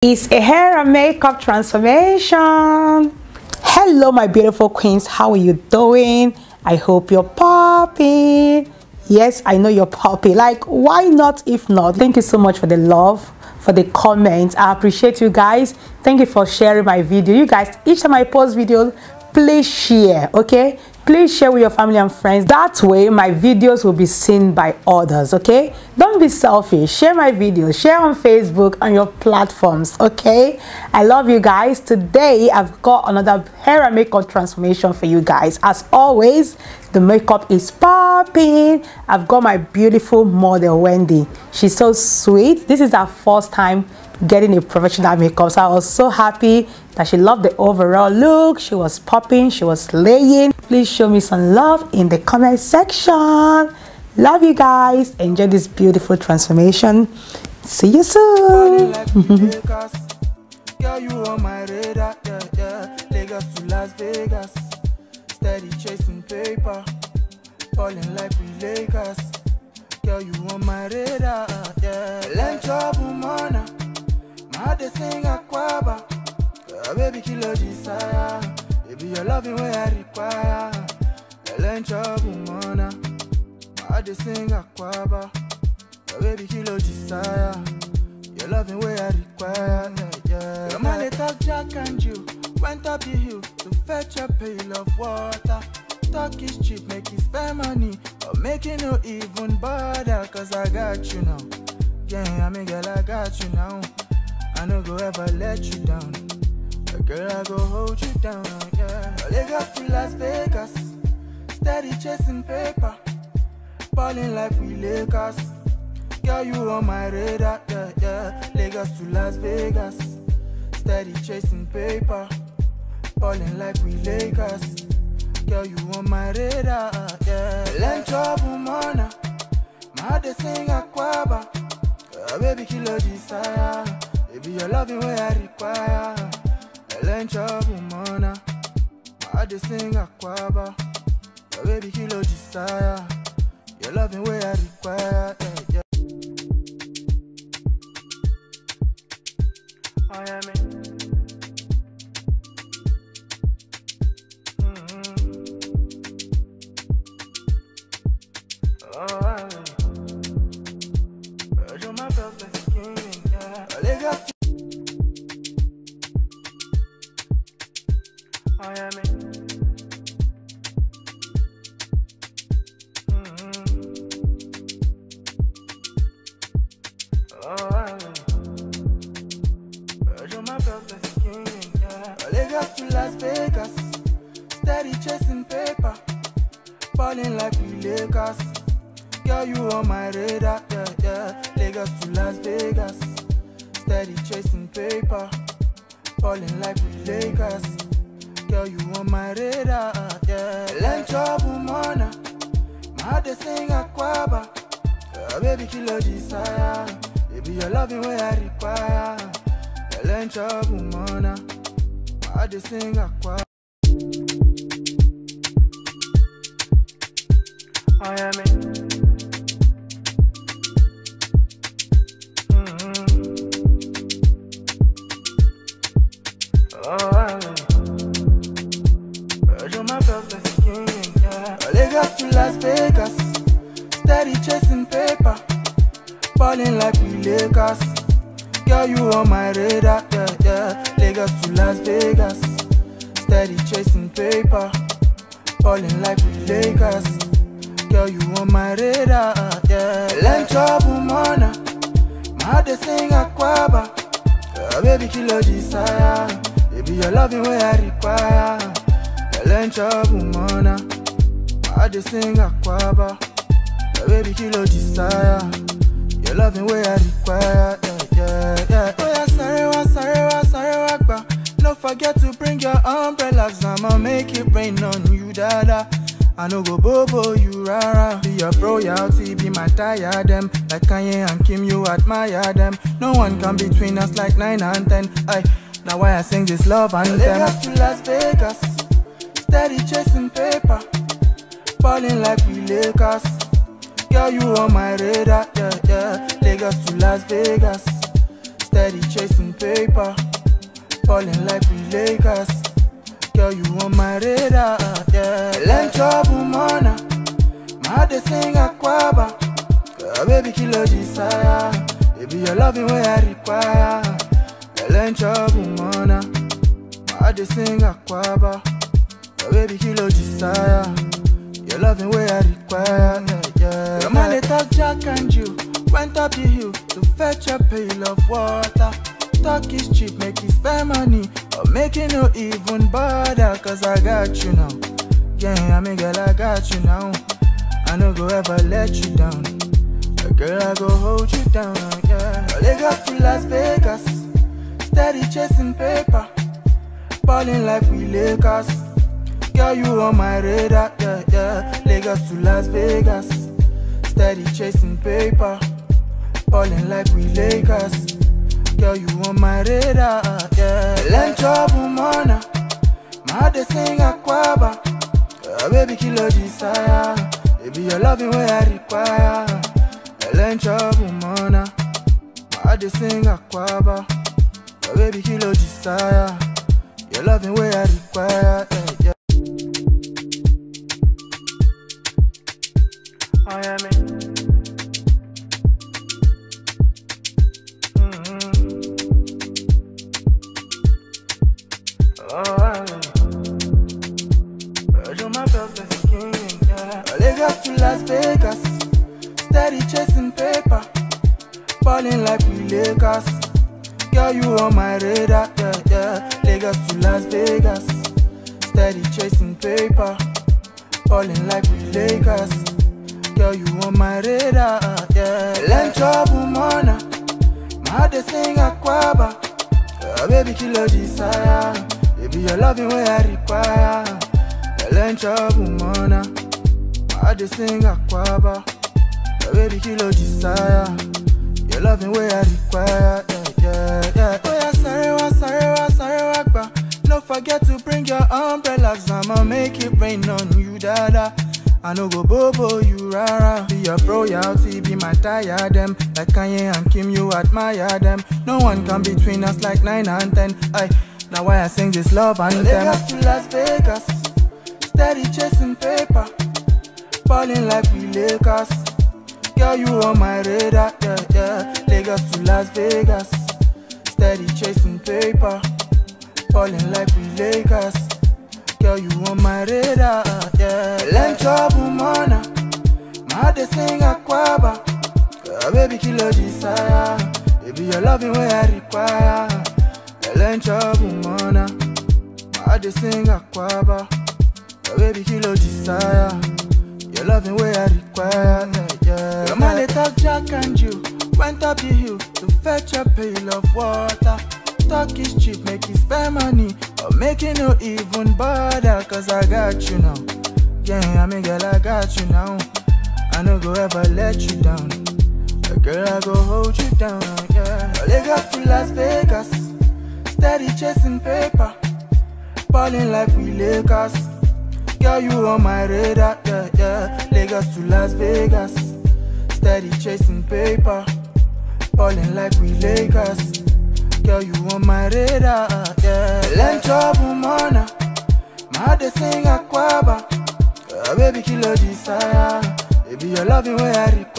It's a hair and makeup transformation. Hello my beautiful queens, how are you doing? I hope you're popping. Yes, I know you're popping. Like, why not if not? Thank you so much for the love, for the comments. I appreciate you guys. Thank you for sharing my video. You guys, each time I post videos, please share, okay? Please share with your family and friends. That way my videos will be seen by others, okay? Don't be selfish. Share my videos, share on Facebook and your platforms, okay? I love you guys. Today I've got another hair and makeup transformation for you guys. As always, the makeup is popping. I've got my beautiful model Wendy. She's so sweet. This is her first time getting a professional makeup, so I was so happy that she loved the overall look. She was popping, she was laying. Please show me some love in the comment section. Love you guys. Enjoy this beautiful transformation. See you soon. Girl, you on my radar, yeah. Lagos to Las Vegas, steady chasing paper, falling like we Lakers. Girl, you on my radar, yeah. Land trouble, mana. I dey sing aquaba, baby kilo desire. Baby your loving way I require. Ellen trouble mana. I dey sing aquaba, baby kilo desire. Your loving way I require. Your man they talk Jack and you went up the hill to fetch a pail of water. Talk is cheap, make you spend money, but making you even bother. Cause I got you now. Yeah, I mean girl I got you now. I no go ever let you down. Girl, I go hold you down, yeah. Lagos to Las Vegas, steady chasing paper, falling like we Lakers. Girl, you on my radar, yeah. Lagos to Las Vegas, steady chasing paper, falling like we Lakers. Girl, you on my radar, yeah. Land trouble, mana. My heart they sing aquaba, baby kilo desire. Baby, your loving way I require. Ellen trouble, mana. I dey sing aquaba. Baby, kilo desire. Your loving way I require. Yeah. I am it. Oh, I am it. You're my perfect king, yeah. I am it. Oh, I am it. You're my perfect king, yeah. Lagos to Las Vegas, steady chasing paper, falling like we Lakers. Girl, you on my radar, yeah. Lagos to Las Vegas, steady chasing paper, falling like we Lakers. Girl, you on my radar, yeah. Land trouble, mana. My heart they sing aquaba, baby kilo desire. Baby, your loving way I require. Land trouble, mana. My heart they sing aquaba. I am it. Oh, I am it. You're my perfect king, yeah. Lagos to Las Vegas, steady chasing paper, falling like we Lakers. Girl, you on my radar, yeah. Lagos to Las Vegas, steady chasing paper, falling like we Lakers. Girl, you on my radar, yeah. Land trouble, mana. My heart they sing aquaba, baby kilo desire. Baby, your loving way I require. Ellen trouble, mana. I dey sing aquaba, baby kilo desire. Your loving way I require, yeah. Oh yeah, sarewa, gba. No forget to bring your umbrellas, I'ma make it rain on you, dada. I no go bobo you, rara. Be your royalty, be my diadem. Like Kanye and Kim, you admire them. No one come between us like 9 and 10. Now why I sing this love anthem. Lagos to Las Vegas, steady chasing paper, falling like we Lakers. Girl, you on my radar, yeah. Lagos to Las Vegas, steady chasing paper, balling like we Lakers. Girl, you on my radar, yeah. Learn trouble, mana. My de sing aquaba. Baby, kill your desire. Baby, your loving way I require. Learn trouble, mana. My de sing aquaba. Baby, kill your desire. Your loving way I require, yeah. Your man, they talk Jack and you. Went up the hill to fetch a pail of water. Talk is cheap, make you spend money, or making you even bother. Cause I got you now, yeah, I mean girl, I got you now. I no go ever let you down, girl, I go hold you down, yeah. Lagos to Las Vegas, steady chasing paper, balling like we Lakers. Girl, you on my radar, yeah, yeah. Lagos to Las Vegas, steady chasing paper, balling like we Lakers. Girl, you on my radar, yeah. Learn trouble, mana. My de sing aquaba. Baby, kill your desire. Baby, your loving way I require. Learn trouble, mana. My de sing aquaba. Baby, kill your desire. Your loving way I require, yeah, yeah. Oh, yeah, man. Lagos to Las Vegas, steady chasing paper, balling like we Lakers. Girl, you on my radar, yeah, yeah. Lagos to Las Vegas, steady chasing paper, balling like we Lakers. Girl, you on my radar, yeah. Learn trouble, mana. My de sing aquaba. Baby, kill your desire. Baby, your loving way I require. Learn trouble, mana. I de sing aquaba. Baby, kill your desire. Your loving way I require, yeah, yeah, yeah. Oh yeah, sorry, wakba. Don't forget to bring your umbrellas. I'ma make it rain on you, dada. I no go bobo you, rara. Be your royalty, be my diadem. Like Kanye and Kim, you admire them. No one come between us like 9 and 10. Aye, now why I sing this love anthem. Lagos to Las Vegas, steady chasing paper, balling like we Lakers. Girl, you on my radar, yeah, yeah. Lagos to Las Vegas, steady chasing paper, balling like we Lakers. Girl, you on my radar, yeah. Learn trouble, mana. My de sing aquaba. Baby, kill your desire. Baby, your loving way I require. Learn trouble, mana. My de sing aquaba. Baby, kill your desire. Your loving way I require, yeah, yeah. Your man, they talk Jack and you. Went up the hill to fetch a pail of water. Talk is cheap, make you spend money, or making you even bother. Cause I got you now, yeah, I mean girl, I got you now. I no go ever let you down, girl, I go hold you down, yeah. Lagos to Las Vegas, steady chasing paper, balling like we Lakers. Girl, you on my radar, yeah, yeah. Lagos to Las Vegas, steady chasing paper, balling like we Lakers. Girl, you on my radar, yeah. Learn trouble, mana. My de sing aquaba. Baby, kill your desire. Baby, your loving way I require.